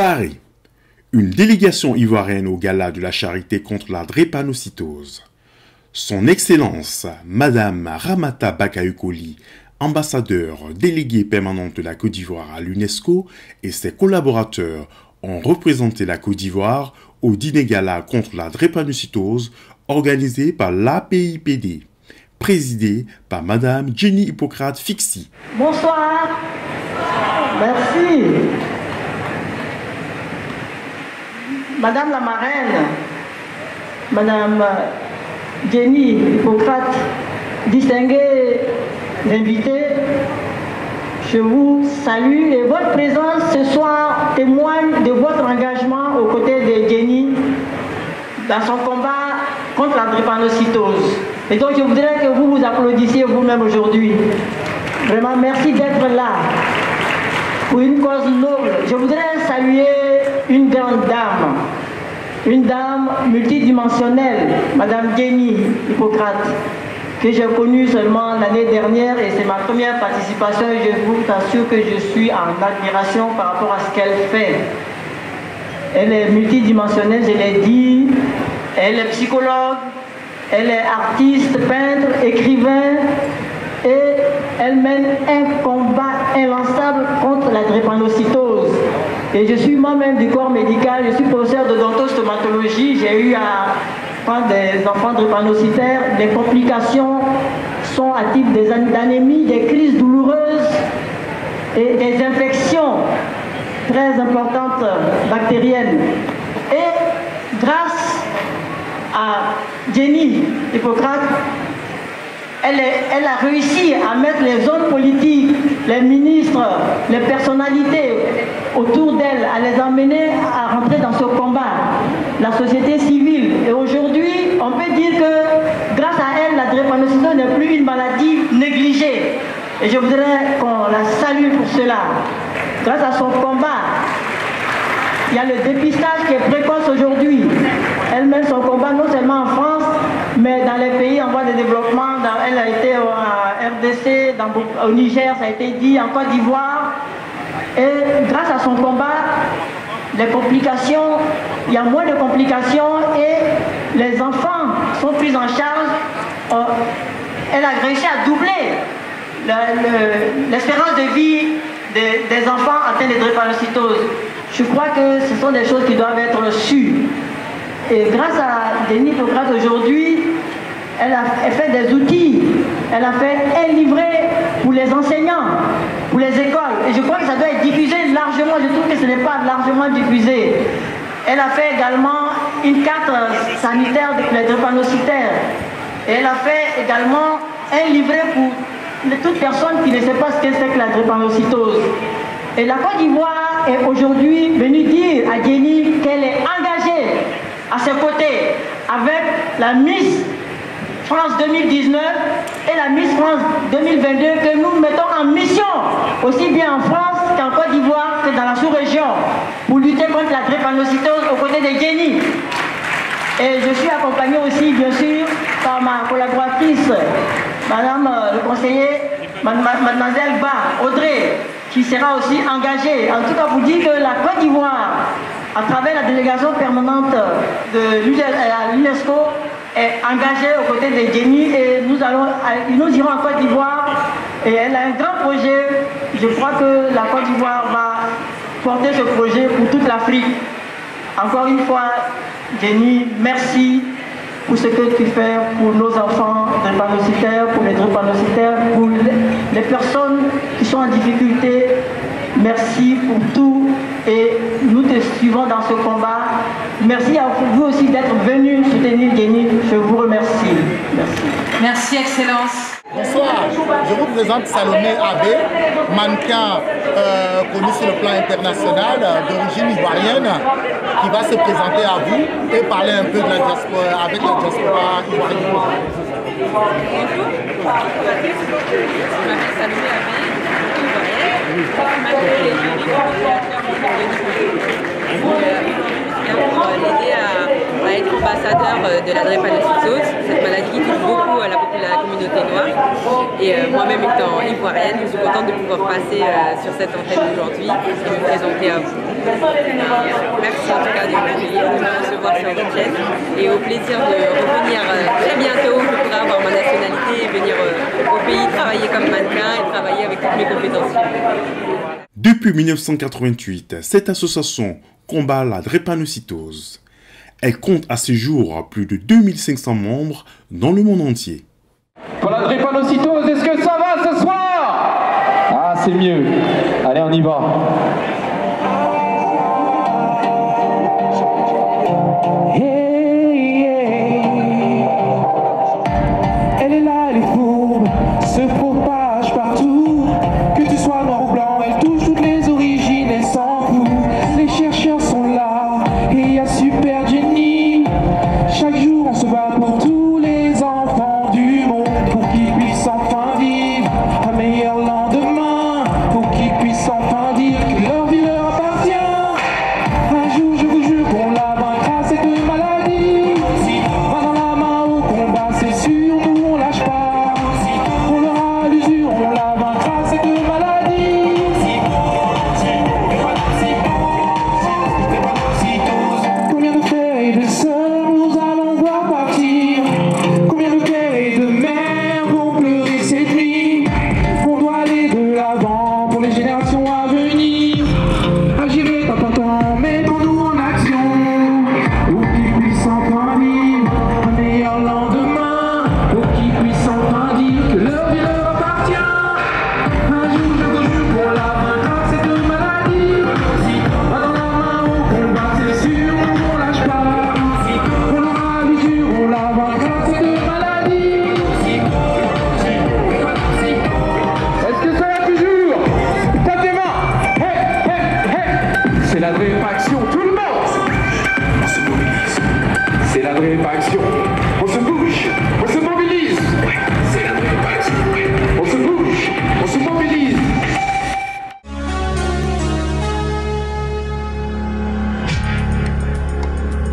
Paris. Une délégation ivoirienne au gala de la charité contre la drépanocytose. Son Excellence, Madame Ramata Bakayokoli, ambassadeur déléguée permanente de la Côte d'Ivoire à l'UNESCO, et ses collaborateurs ont représenté la Côte d'Ivoire au dîner gala contre la drépanocytose organisé par l'APIPD, présidé par Madame Jenny Hippocrate Fixi. Bonsoir. Merci. Madame la marraine, Madame Jenny Hippocrate, distinguée invitée, je vous salue et votre présence ce soir témoigne de votre engagement aux côtés de Jenny dans son combat contre la drépanocytose. Et donc je voudrais que vous vous applaudissiez vous-même aujourd'hui. Vraiment merci d'être là pour une cause noble. Je voudrais saluer une grande dame multidimensionnelle, Madame Jenny Hippocrate, que j'ai connue seulement l'année dernière et c'est ma première participation et je vous assure que je suis en admiration par rapport à ce qu'elle fait. Elle est multidimensionnelle, je l'ai dit, elle est psychologue, elle est artiste, peintre, écrivain et elle mène un combat inlassable contre la drépanocytose. Et je suis moi-même du corps médical, je suis professeur de dentostomatologie, j'ai eu à prendre des enfants drépanocytaires, les complications sont à type d'anémie, des crises douloureuses et des infections très importantes bactériennes. Et grâce à Jenny Hippocrate, elle a réussi à mettre les hommes politiques, les ministres, les personnalités autour d'elle, à les emmener à rentrer dans ce combat, la société civile. Et aujourd'hui, on peut dire que grâce à elle, la drépanocytose n'est plus une maladie négligée. Et je voudrais qu'on la salue pour cela. Grâce à son combat, il y a le dépistage qui est précoce aujourd'hui. Elle mène son combat non seulement en France, mais dans les pays en voie de développement. Elle a été au RDC, au Niger, ça a été dit, en Côte d'Ivoire. Et grâce à son combat, les complications, il y a moins de complications et les enfants sont pris en charge. Elle a réussi à doubler l'espérance de vie des enfants atteints de drépanocytose. Je crois que ce sont des choses qui doivent être sues. Et grâce à Jenny Hippocrate aujourd'hui, elle a fait des outils, elle a fait un livret pour les enseignants, pour les écoles. Et je crois que ça doit être diffusé largement, je trouve que ce n'est pas largement diffusé. Elle a fait également une carte sanitaire pour les drépanocytaires. Et elle a fait également un livret pour toute personne qui ne sait pas ce que c'est que la drépanocytose. Et la Côte d'Ivoire est aujourd'hui venue dire à Jenny qu'elle est engagée à ses côtés avec la Miss France 2019 et la Miss France 2022 que nous mettons en mission aussi bien en France qu'en Côte d'Ivoire que dans la sous-région pour lutter contre la drépanocytose aux côtés de Jenny. Et je suis accompagnée aussi bien sûr par ma collaboratrice, Madame le conseiller, Mademoiselle Ba, Audrey, qui sera aussi engagée. En tout cas, vous dites que la Côte d'Ivoire, à travers la délégation permanente de l'UNESCO, est engagée aux côtés de Jenny et nous irons en Côte d'Ivoire et elle a un grand projet. Je crois que la Côte d'Ivoire va porter ce projet pour toute l'Afrique. Encore une fois, Jenny, merci pour ce que tu fais pour nos enfants drépanocytaires, pour les drépanocytaires, pour les personnes qui sont en difficulté. Merci pour tout et nous te suivons dans ce combat. Merci à vous aussi d'être venus soutenir Jenny. Je vous remercie. Merci. Merci, Excellence. Bonsoir, je vous présente Salomé Abbé, mannequin connu sur le plan international, d'origine ivoirienne, qui va se présenter à vous et parler un peu de la diaspora, avec la diaspora ivoirienne. Bonjour, je m'appelle Salomé Abbé, ivoirienne. Je suis pour l'aider à à être ambassadeur de la drépanocytose, cette maladie qui touche beaucoup la communauté noire. Et moi-même étant ivoirienne, je suis contente de pouvoir passer sur cette antenne aujourd'hui et me présenter à vous. Merci en tout cas de m'accueillir, de me recevoir sur votre chaîne et au plaisir de revenir très bientôt. Je pourrai avoir ma nationalité et venir au pays travailler comme mannequin et travailler avec toutes mes compétences. Depuis 1988, cette association combat la drépanocytose. Elle compte à ce jour plus de 2500 membres dans le monde entier. Pour la drépanocytose, est-ce que ça va ce soir? Ah, c'est mieux. Allez, on y va. Hey, hey. Elle est là, elle est fourbe, se propage partout. Que tu sois noir ou blanc, elle touche toutes les origines, elle s'en fout. Les chercheurs sont là, et il y a Super Jenny. Chaque jour, on se bat pour tous les enfants du monde, pour qu'ils puissent enfin vivre un meilleur lendemain, pour qu'ils puissent enfin dire que leur vie leur appartient. Un jour, je vous jure qu'on la vaincra, cette maladie. Main dans la main au combat, c'est sûr, nous on lâche pas. On aura l'usure, on la vaincra, cette maladie. Combien de frères et de sœurs nous allons voir partir? Combien de pères et de mères vont pleurer cette nuit? On doit aller de l'avant pour les générations à venir. Agir est important, mettons-nous en action, pour qu'ils puissent enfin vivre un meilleur lendemain, pour qu'ils puissent enfin dire que leur vie leur appartient. Un jour, je vous jure qu'on la vaincra, cette maladie. Main dans la main au combat, c'est sûr, nous on lâche pas. On aura l'usure, on la vaincra, cette maladie. Est-ce que ça va toujours? Tape des mains. Hey, hey, hey. C'est la vraie faction, tout le monde. On se mobilise. C'est la vraie faction.